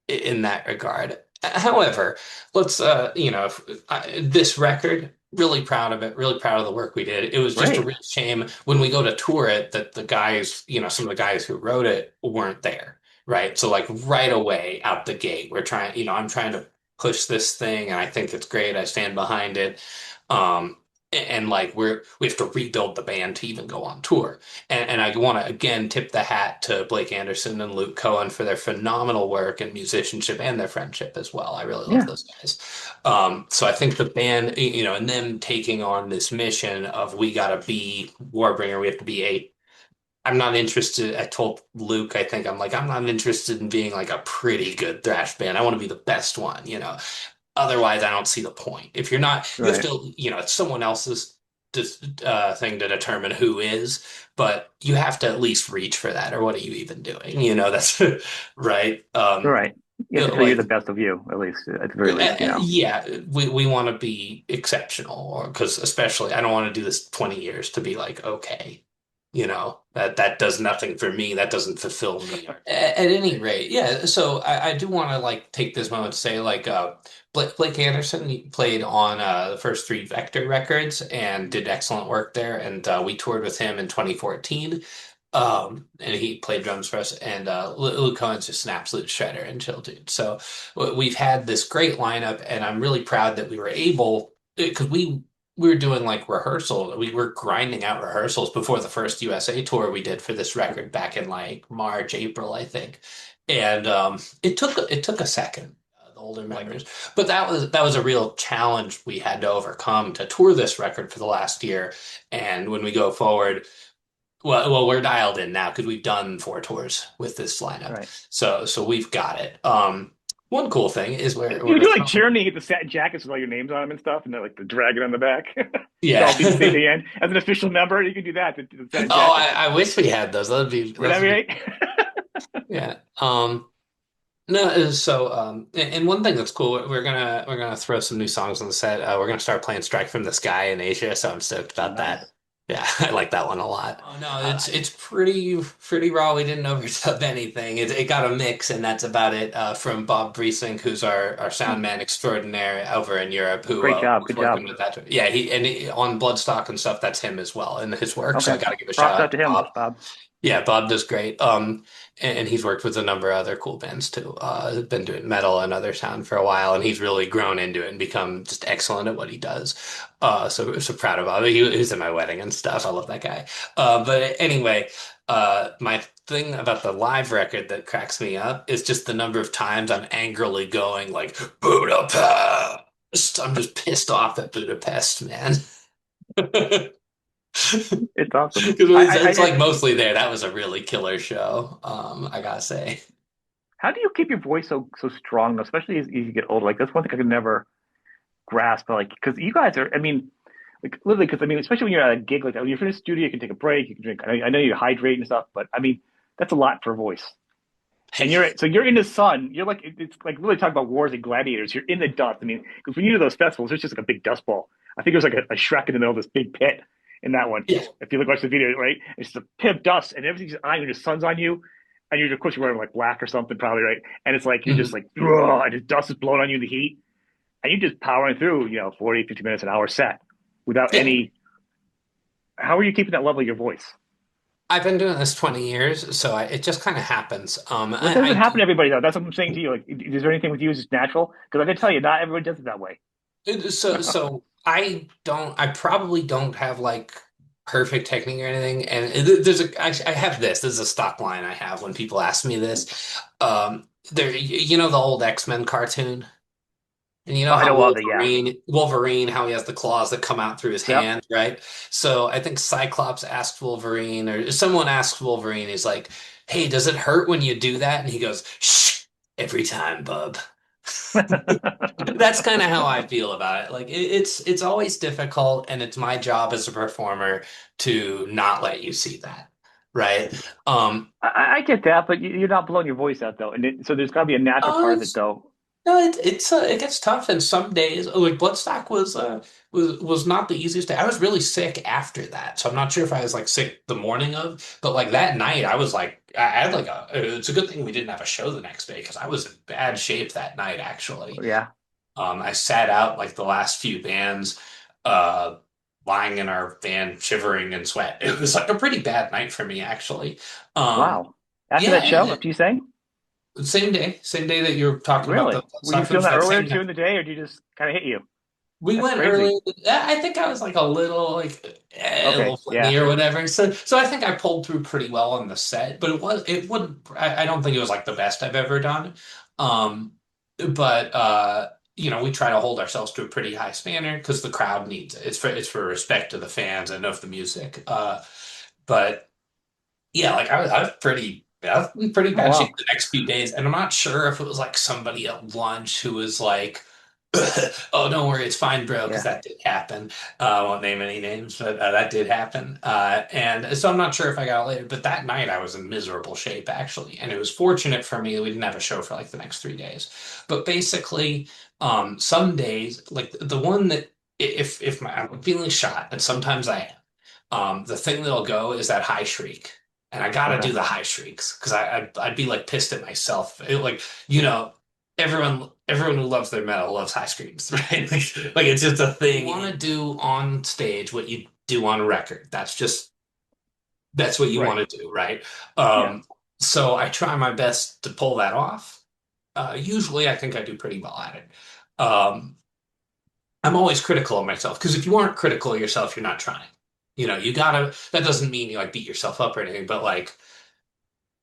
in that regard. However, let's you know, this record. Really proud of it. Really proud of the work we did. It was just a great. real shame when we go to tour it that the guys, you know, some of the guys who wrote it weren't there. Right. So like right away out the gate, we're trying, you know, I'm trying to push this thing and I think it's great. I stand behind it. And like we have to rebuild the band to even go on tour. And I want to again tip the hat to Blake Anderson and Luke Cohen for their phenomenal work and musicianship and their friendship as well. I really love Yeah, those guys. So I think the band, you know, and them taking on this mission of we gotta be Warbringer, we have to be a I'm not interested. I told Luke, I think I'm like, I'm not interested in being like a pretty good thrash band. I want to be the best one, you know. Otherwise, I don't see the point. If you're not, you have right, to, you know, it's someone else's thing to determine who is, but you have to at least reach for that, or what are you even doing? You know, that's right. right. You have to feel you're the Like best of you, at least, at the very least. You know. yeah, we want to be exceptional, or because especially I don't want to do this 20 years to be like, okay, you know, that does nothing for me. That doesn't fulfill me. At any rate, yeah. So I do want to like take this moment to say like Blake Anderson he played on the first three Vector records and did excellent work there, and we toured with him in 2014. And he played drums for us, and Luke Cohen's just an absolute shredder and chill dude. So we've had this great lineup, and I'm really proud that we were able because we were doing like rehearsal. We were grinding out rehearsals before the first USA tour we did for this record back in like March, April, I think. And it took a second, the older members, but that was a real challenge we had to overcome to tour this record for the last year. And when we go forward. We're dialed in now because we've done four tours with this lineup, Right. so we've got it. One cool thing is You we're do like throwing, cheering, you get the satin jackets with all your names on them and stuff, and they're like the dragon on the back. It's yeah. all be the same at the end. As an official member, you can do that. The satin Oh, jackets. I wish we had those. Would that Those be would be right? yeah. No, so and one thing that's cool, we're gonna throw some new songs on the set. We're gonna start playing Strike from the Sky in Asia, so I'm stoked Oh, about nice. that. Yeah, I like that one a lot. Oh no, it's pretty raw. We didn't overdub anything. It got a mix, and that's about it. From Bob Briesing, who's our sound Oh, man extraordinaire over in Europe, who great job. was Good job. working with that. Yeah, on Bloodstock and stuff. That's him as well, and his work. So Okay. I got to give a shout Props out out to to him, Bob. Bob. Yeah, Bob does great. And he's worked with a number of other cool bands too. Been doing metal and other sound for a while, and he's really grown into it and become just excellent at what he does. So proud of Bob. He was at my wedding and stuff. I love that guy. But anyway, my thing about the live record that cracks me up is just the number of times I'm angrily going like Budapest. I'm just pissed off at Budapest, man. It's awesome. Because it's like mostly there. That was a really killer show. I gotta say. How do you keep your voice so strong, especially as you get older? Like that's one thing I could never grasp. Like because you guys are, I mean, like literally, because I mean, especially when you're at a gig like that, when you're in the studio, you can take a break, you can drink. I know you hydrate and stuff, but I mean, that's a lot for a voice. And you're in the sun. You're like it's like really talking about wars and gladiators. You're in the dust. I mean, because when you do those festivals, there's just like a big dust ball. I think there's like a Shrek in the middle of this big pit in that one. Yeah. If you look watch the video, right, it's the pit of dust and everything's on you. The sun's on you, and you're of course you're wearing like black or something probably, right? And it's like you're just Mhm. like ugh, and the dust is blowing on you, the heat, and you're just powering through, 40, 50 minutes, an hour set without Yeah. any. How are you keeping that level of your voice? I've been doing this 20 years, so it just kind of happens. Well, it I doesn't happen to do. everybody though. That's what I'm saying to you. Like, is there anything with you that's natural? Because I can tell you, not everybody does it that way. So I probably don't have like perfect technique or anything. And I have this. This is a stock line I have when people ask me this. You know the old X-Men cartoon? And you Oh, know I how know all the yeah. Wolverine, how he has the claws that come out through his Yep. hand, right? So I think Cyclops asked Wolverine, or someone asked Wolverine, he's like, "Hey, does it hurt when you do that?" And he goes, "Shh, every time, bub." That's kind of how I feel about it. Like it's always difficult, and it's my job as a performer to not let you see that, right? Um, I get that, but you're not blowing your voice out though, and so there's got to be a natural part of it it's though. No, it gets tough, and some days like Bloodstock was not the easiest day. I was really sick after that, so I'm not sure if I was like sick the morning of, but like that night I was like I had like a. It's a good thing we didn't have a show the next day because I was in bad shape that night actually. Yeah. I sat out like the last few bands, uh, lying in our van shivering and sweat. It was like a pretty bad night for me actually. Um, Wow. After that show, yeah, after you sang, same day that you're talking about the really? Were you stuff. It feeling was that that earlier same too night. in the day, or did you just kind of hit you? We That's went early. crazy. I think I was like a little Okay. flabby Yeah. or whatever. So I think I pulled through pretty well on the set, but it wouldn't. I don't think it was like the best I've ever done. Um, but we try to hold ourselves to a pretty high standard because the crowd needs it. It's for respect to the fans and of the music. But yeah, like I was in pretty Oh bad shape wow. the next few days, and I'm not sure if it was like somebody at lunch who was like, "Oh, don't worry, it's fine, bro," because Yeah. that did happen. I won't name any names, but that did happen. And so I'm not sure if I got it later, but that night I was in miserable shape actually, and it was fortunate for me that we didn't have a show for like the next 3 days. But basically, some days, like the one that if I'm feeling shot, and sometimes I am. The thing that'll go is that high shriek, and I gotta Okay. do the high shrieks because I'd be like pissed at myself. Like you know, everyone who loves their metal loves high screams, right? Like it's just a thing. You want to do on stage what you do on record. That's what you Right. want to do, right? Yeah. So I try my best to pull that off. Usually, I think I do pretty well at it. Um, I'm always critical of myself because if you aren't critical of yourself, you're not trying. You gotta, that doesn't mean you like beat yourself up or anything, but like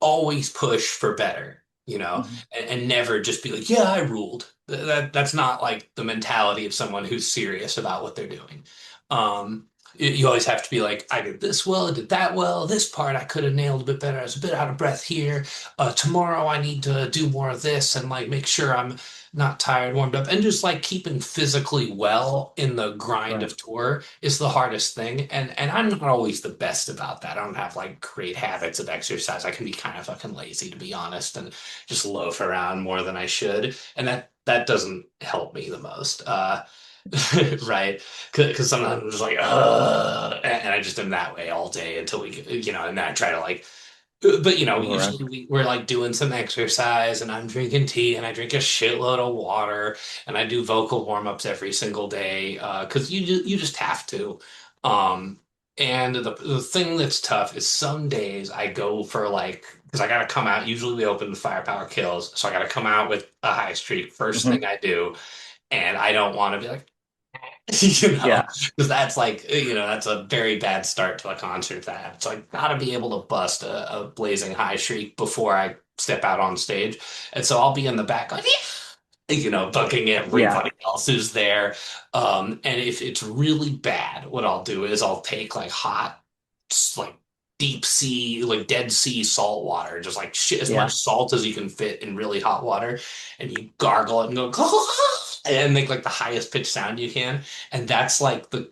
always push for better, Mhm. and never just be like, yeah, I ruled. That's not like the mentality of someone who's serious about what they're doing. You always have to be like, I did this well, I did that well, this part I could have nailed a bit better. I was a bit out of breath here. Tomorrow I need to do more of this and like make sure I'm not tired, warmed up, and just like keeping physically well in the grind Right. of tour is the hardest thing. And I'm not always the best about that. I don't have like great habits of exercise. I can be kind of fucking lazy to be honest and just loaf around more than I should. And that doesn't help me the most. Right? Because sometimes I'm just like, and I just am that way all day until and then I try to like but Move around. usually we're like doing some exercise and I'm drinking tea and I drink a shitload of water and I do vocal warm-ups every single day because you just have to. Um, and the thing that's tough is some days I go for like because I gotta come out. Usually we open the Firepower Kills, so I gotta come out with a high streak first thing Hmm. I do, and I don't want to be like you know, Yeah. because that's like, that's a very bad start to a concert that. So I gotta be able to bust a blazing high shriek before I step out on stage. And so I'll be in the back going, yeah, bucking Yeah. everybody else who's there. And if it's really bad, what I'll do is I'll take like hot, like deep sea, like Dead Sea salt water, just like shit, as much Yeah. salt as you can fit in really hot water, and you gargle it and go, and make like the highest pitch sound you can. And that's like the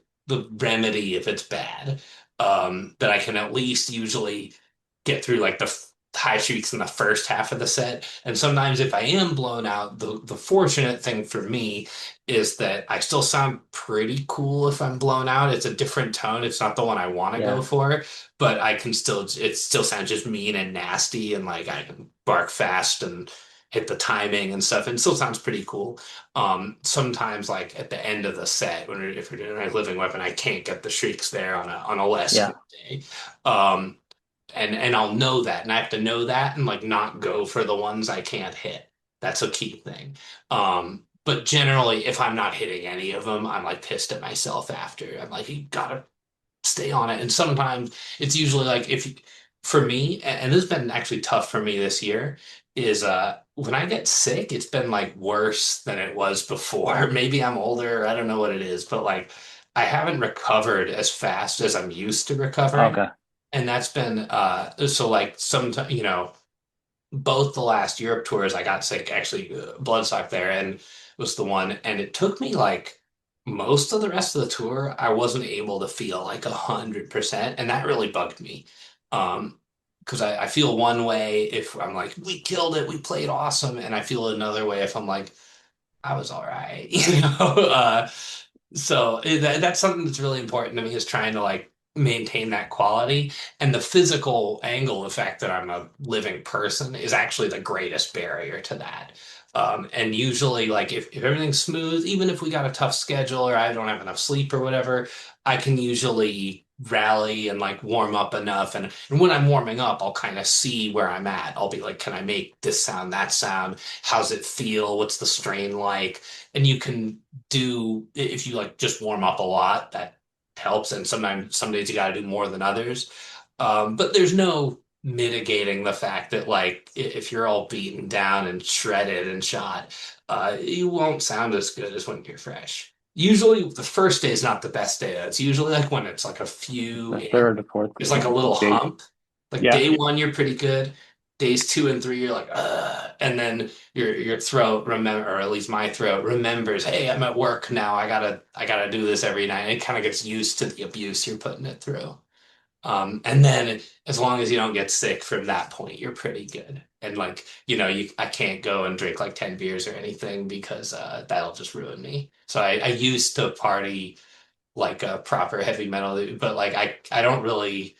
remedy if it's bad. That I can at least usually get through like the high streaks in the first half of the set. And sometimes if I am blown out, the fortunate thing for me is that I still sound pretty cool if I'm blown out. It's a different tone. It's not the one I want to go Yeah. for, but it still sounds just mean and nasty and like I can bark fast and hit the timing and stuff and it still sounds pretty cool. Sometimes like at the end of the set if we're doing a living weapon, I can't get the shrieks there on a less Yeah. good day. Um, and I'll know that, and I have to know that, and like not go for the ones I can't hit. That's a key thing. But generally, if I'm not hitting any of them, I'm like pissed at myself after. I'm like, you gotta stay on it. And sometimes it's usually like if for me, and this has been actually tough for me this year, is when I get sick, it's been like worse than it was before. Maybe I'm older, I don't know what it is, but like I haven't recovered as fast as I'm used to recovering. Okay. And that's been so like sometimes, both the last Europe tours I got sick, actually bloodstock there, and was the one, and it took me like most of the rest of the tour I wasn't able to feel like 100%, and that really bugged me. Because I feel one way if I'm like, we killed it, we played awesome, and I feel another way if I'm like, I was all right, so that's something that's really important to me is trying to like maintain that quality. And the physical angle, the fact that I'm a living person, is actually the greatest barrier to that. And usually, like if everything's smooth, even if we got a tough schedule or I don't have enough sleep or whatever, I can usually rally and like warm up enough. And when I'm warming up, I'll kind of see where I'm at. I'll be like, can I make this sound, that sound? How's it feel? What's the strain like? And you can do if you like just warm up a lot, that helps. And sometimes some days you got to do more than others. But there's no mitigating the fact that like if you're all beaten down and shredded and shot, you won't sound as good as when you're fresh. Usually the first day is not the best day. It's usually like when it's like a few The in. third, the fourth It's like a little day. hump. Like Yeah. day one, you're pretty good. Days two and three, you're like, and then your throat remember, or at least my throat remembers, hey, I'm at work now. I gotta do this every night. And it kind of gets used to the abuse you're putting it through. And then as long as you don't get sick from that point, you're pretty good. And like, I can't go and drink like 10 beers or anything because that'll just ruin me. So I used to party like a proper heavy metal, but like I don't really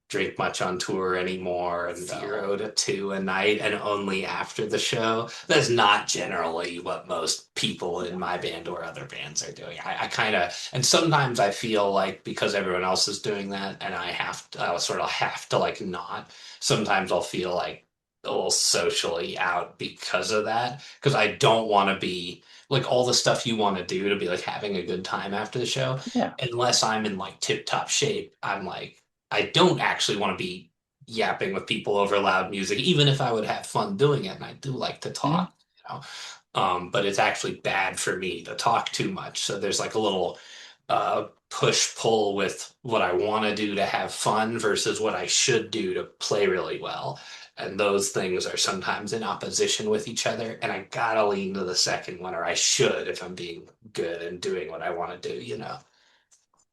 drink much on tour anymore. And 0 to 2 a night, and only after the show. That's not generally what most people in my band or other bands are doing. I kind of, and sometimes I feel like because everyone else is doing that, and I sort of have to like not. Sometimes I'll feel like a little socially out because of that, because I don't want to be like all the stuff you want to do to be like having a good time after the show. Yeah. Unless I'm in like tip top shape, I'm like, I don't actually want to be yapping with people over loud music, even if I would have fun doing it. And I do like to Mhm. talk, you know. But it's actually bad for me to talk too much. So there's like a little push pull with what I want to do to have fun versus what I should do to play really well. And those things are sometimes in opposition with each other. And I gotta lean to the second one, or I should if I'm being good and doing what I want to do.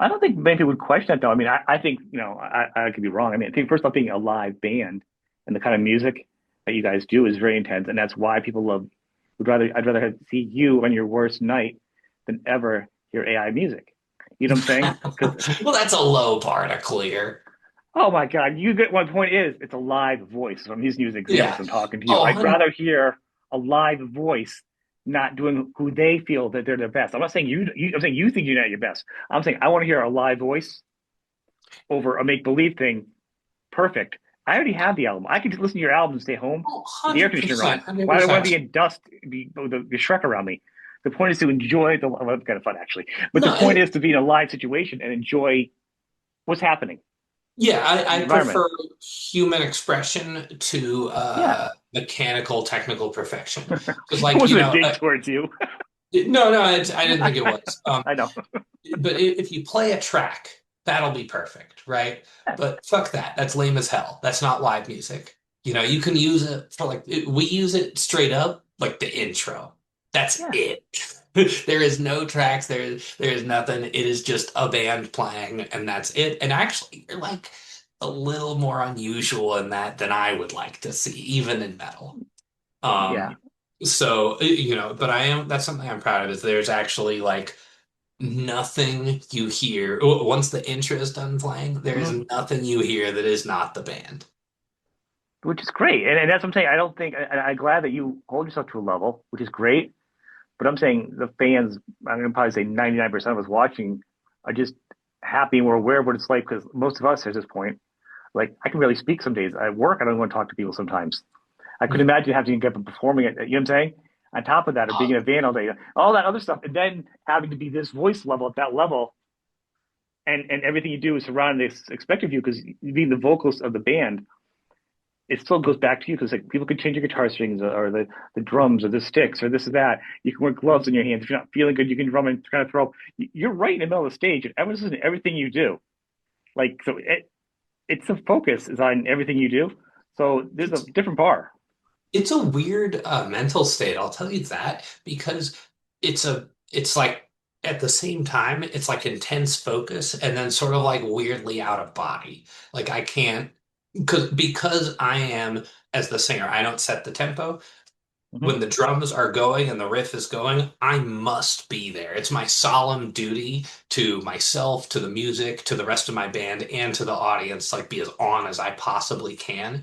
I don't think many people would question that though. I mean, I think, I could be wrong. I mean, I think first off, being a live band and the kind of music that you guys do is very intense, and that's why people I'd rather see you on your worst night than ever hear AI music. You know what I'm saying? Because Well, that's a low bar to clear. oh my God, you get my point is it's a live voice. So I'm using you as an example. Yeah. So I'm talking to you. Oh, I'd rather hear a live voice not doing who they feel that they're their best. I'm not saying I'm saying you think you're not your best. I'm saying I want to hear a live voice over a make believe thing. Perfect. I already have the album. I could just listen to your album and stay home with the air conditioner 100%, on. Why do I want to be 100%. in dust, the Shrek around me? The point is to enjoy well, it's kind of fun actually, but the No, point is to be in a live situation and enjoy what's happening, yeah, the I environment. prefer human expression to Yeah, mechanical technical perfection. Because, it like, wasn't a dig towards you. no, I didn't think it was. I know. But if you play a track, that'll be perfect, right? But fuck that. That's lame as hell. That's not live music. You can use it for like, we use it straight up, like the intro. That's Yeah. it. There is no tracks. There is nothing. It is just a band playing, and that's it. And actually, you're like a little more unusual in that than I would like to see, even in metal. Yeah. Um, but that's something I'm proud of is there's actually like nothing you hear once the intro is done playing, there is Mhm. nothing you hear that is not the band. Which is great. And that's what I'm saying. I don't think, and I'm glad that you hold yourself to a level, which is great. But I'm saying the fans, I'm going to probably say 99% of us watching are just happy and we're aware of what it's like because most of us at this point, like I can barely speak some days. At work, I don't want to talk to people sometimes. I couldn't imagine having to get up performing it. You know what I'm saying? On top of that, or being Uh, in a van all day, all that other stuff, and then having to be this voice level at that level, and everything you do is surrounded, they expect of you because you being the vocalist of the band. it still goes back to you because like people can change your guitar strings or the drums or the sticks or this or that. You can wear gloves in your hands. If you're not feeling good, you can drum and kind of throw. You're right in the middle of the stage, and everyone's listening to everything you do. Like so, it's the focus is on everything you do. So there's a It's different bar. it's a weird mental state, I'll tell you that, because it's like at the same time, it's like intense focus and then sort of like weirdly out of body. Like I can't because I am as the singer, I don't set the tempo. Hmm. When the drums are going and the riff is going, I must be there. It's my solemn duty to myself, to the music, to the rest of my band, and to the audience, like be as on as I possibly can.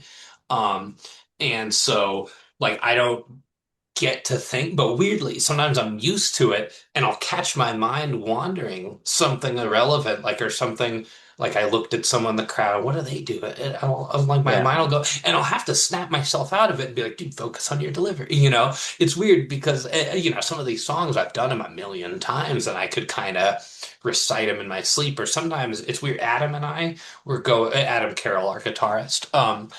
Um, and so like I don't get to think, but weirdly, sometimes I'm used to it and I'll catch my mind wandering something irrelevant, like or something like I looked at someone in the crowd, what do they do? And I'll like my Yeah, mind will go, and I'll have to snap myself out of it and be like, dude, focus on your delivery. You know, it's weird because some of these songs I've done them a million times and I could kind of recite them in my sleep. Or sometimes it's weird. Adam Carroll, our guitarist.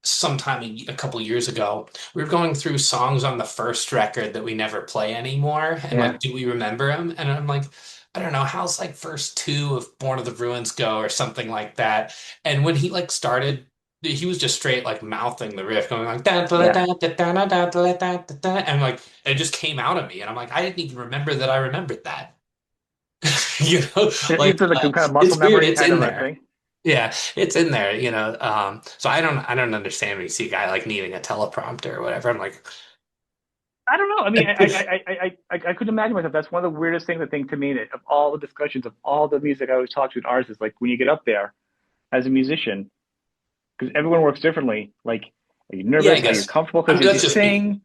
Sometime a couple years ago, we were going through songs on the first record that we never play anymore, and yeah, like, do we remember them? And I'm like, I don't know, how's like verse two of Born of the Ruins go or something like that. And when he like started, he was just straight like mouthing the riff, going like da da yeah. da da da da da da da da da, and like it just came out of me, and I'm like, I didn't even remember that I remembered that. It's like a kind of muscle It's weird. memory It's kind in of a there. thing. Yeah, it's in there, So I don't understand when you see a guy like needing a teleprompter or whatever. I'm like, I don't know. I mean, I couldn't imagine myself. That's one of the weirdest things I think to me that of all the discussions of all the music I always talk to an artist is like when you get up there as a musician, because everyone works differently. Like, are you yeah, I nervous? Are you guess comfortable? Because you that's just me. sing.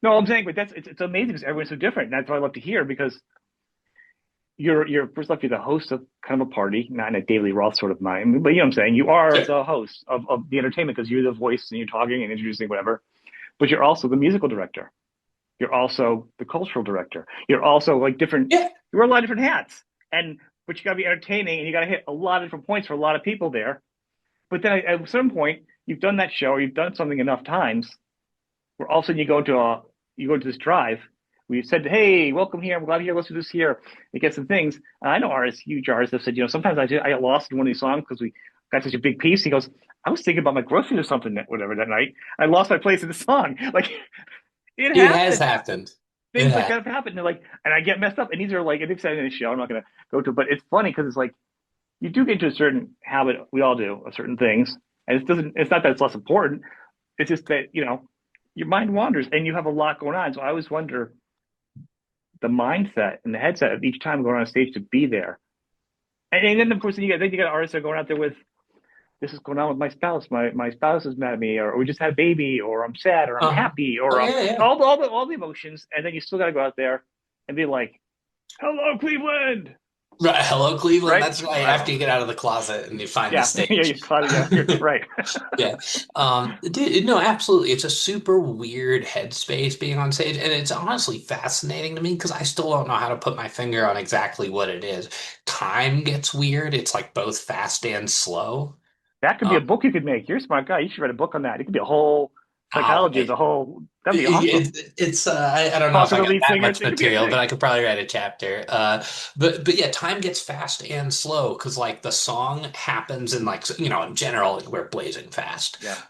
No, I'm saying, but it's amazing because everyone's so different. And that's what I love to hear because you're first off you're the host of kind of a party, not in a Daily Roth sort of mind, but you know what I'm saying. You are Sure. the host of the entertainment because you're the voice and you're talking and introducing whatever. But you're also the musical director. You're also the cultural director. You're also like different. Yeah, You wear a lot of different hats, and but you got to be entertaining and you got to hit a lot of different points for a lot of people there. But then at some point, you've done that show, or you've done something enough times where all of a sudden you go to this drive. We said, "Hey, welcome here. I'm glad you're listening to this here." It gets some things. And I know artists, huge artists, have said, sometimes I get lost in one of these songs because we got such a big piece. He goes, "I was thinking about my groceries or something, whatever that night. I lost my place in the song." Like it it has happens. happened. It Things like has. that have happened. And like, and I get messed up. And these are like, and they've said in the show, I'm not going to go to, but it's funny because it's like you do get to a certain habit. We all do of certain things, and it doesn't. It's not that it's less important. It's just that your mind wanders and you have a lot going on. So I always wonder the mindset and the headset of each time going on stage to be there. And then of course then you got artists that are going out there with this is going on with my spouse. My spouse is mad at me, or we just had a baby, or I'm sad, or I'm Uh-huh. happy, Oh or yeah, yeah. all the emotions, and then you still got to go out there and be like, "Hello, Cleveland," Right. Hello, Cleveland. right? That's right. I don't After know. you get out of the closet and you find the Yeah, yeah, stage. you caught it. Yeah, you're right. Yeah. Dude, no, absolutely. It's a super weird headspace being on stage. And it's honestly fascinating to me because I still don't know how to put my finger on exactly what it is. Time gets weird. It's like both fast and slow. That could be a Um, book you could make. You're a smart guy. You should write a book on that. It could be a whole oh, psychology. Is a whole that'd be awesome. it's I don't know if Talking I to got lead that singers, much it could be a material, but thing. I could probably write a chapter. But yeah, time gets fast and slow because like the song happens in like in general like, we're blazing fast. Yeah,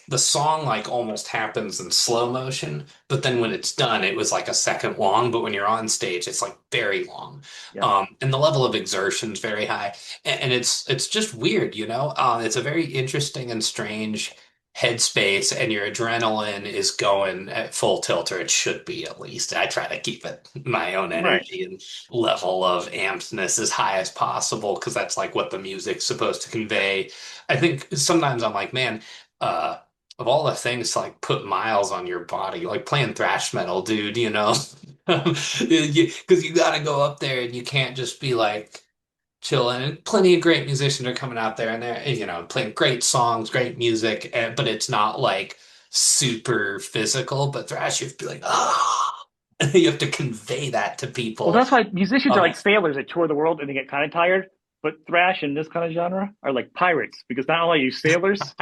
The song like almost happens in slow motion, but then when it's done, it was like a second long. But when you're on stage, it's like very long. yeah, And the level of exertion is very high, and it's just weird, you know. It's a very interesting and strange headspace and your adrenaline is going at full tilt, or it should be at least. I try to keep it my own right. energy and level of ampedness as high as possible because that's like what the music's supposed to convey. I think sometimes I'm like, man, uh, of all the things to like put miles on your body, like playing thrash metal, dude, because you got to go up there and you can't just be like chilling. And plenty of great musicians are coming out there and they're, playing great songs, great music, but it's not like super physical. But thrash, you have to be like, ah, you have to convey that to Well, people. that's why musicians are Um, like sailors that tour the world and they get kind of tired. But thrash in this kind of genre are like pirates because not only are you sailors,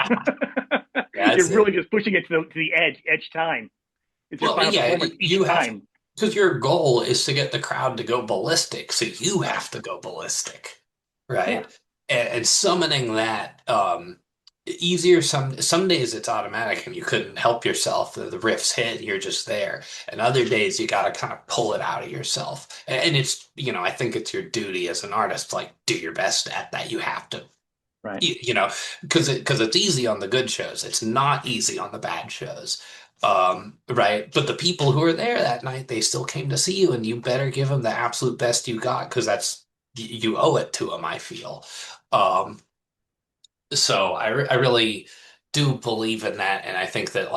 That's You're really it. just pushing it to the edge each time. It's your Well, final yeah, performance each you have time. because your goal is to get the crowd to go ballistic, so you Right. have to go ballistic, Yeah. right? And summoning that easier some days it's automatic and you couldn't help yourself. The riffs hit, you're just there. And other days you got to kind of pull it out of yourself. And it's, I think it's your duty as an artist, like do your best at that. You have to Right. because it's easy on the good shows. It's not easy on the bad shows. Right. But the people who were there that night, they still came to see you, and you better give them the absolute best you got because you owe it to them, I feel. Um, so I really do believe in that, and I think that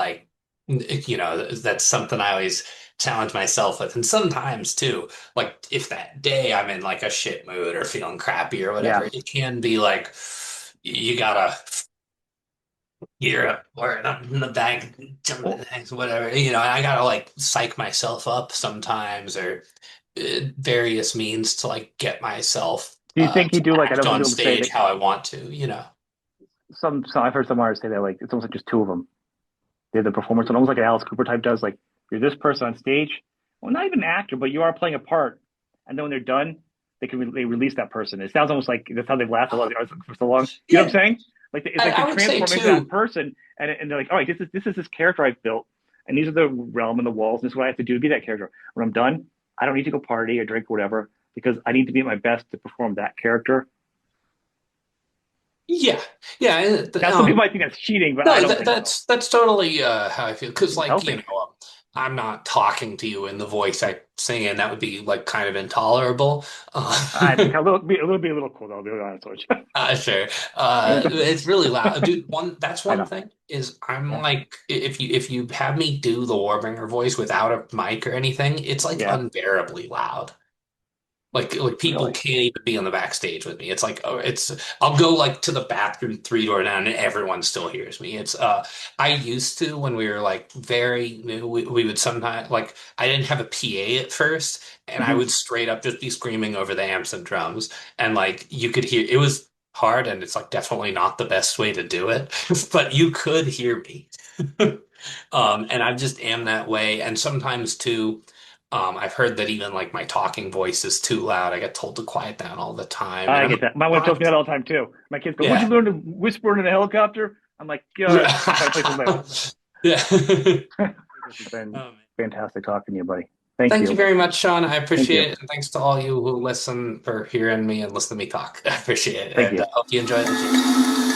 that's something I always challenge myself with, and sometimes too, like if that day I'm in like a shit mood or feeling crappy or Yeah. whatever, it can be like you gotta gear up or in the bag, jump in the Well, things, whatever. I gotta like psych myself up sometimes or various means to like get myself do you think you to do like I know act some on people say stage that how I want to. some I've heard some artists say that like it's almost like just two of them. They're the performance, almost like an Alice Cooper type does. Like you're this person on stage. Well, not even an actor, but you are playing a part. And then when they're done, they release that person. It sounds almost like that's how they've lasted a lot of the artists for so long. You know what Yeah, I'm saying? Like it's like they I would say transform into that too. person, and they're like, all right, this is this character I've built, and these are the realm and the walls. And this is what I have to do to be that character. When I'm done, I don't need to go party or drink or whatever because I need to be at my best to perform that character. Yeah, yeah. Now, some people might think that's cheating, but I No, don't think so. that's totally how I feel. Because, It's like, healthy. I'm not talking to you in the voice I sing in. That would be like kind of intolerable. I think a little cool though. I'll be honest with you. Sure. Yeah, It's really loud, dude. That's I one know. thing is I'm Yeah, like if you have me do the Warbringer voice without a mic or anything, it's like yeah, unbearably loud. Like people really. can't even be on the backstage with me. It's like I'll go like to the bathroom three door down and everyone still hears me. It's I used to when we were like very new, we would sometimes like I didn't have a PA at first and I Hmm. would straight up just be screaming over the amps and drums and like you could hear it was hard and it's like definitely not the best way to do it, but you could hear me. And I just am that way. And sometimes too, I've heard that even like my talking voice is too loud. I get told to quiet down all the time. And I I'm get that. My wife tells me not, that all the time too. My kids go, "Would you yeah. learn to whisper in a helicopter?" I'm like, "Good. I'll find a place to live." Yeah. This has been Um, fantastic talking to you, buddy. Thank Thank you you. very much, Sean. I Thank appreciate you. it. And thanks to all you who listen for hearing me and listen to me talk. I appreciate it. Thank And you. I hope you enjoy the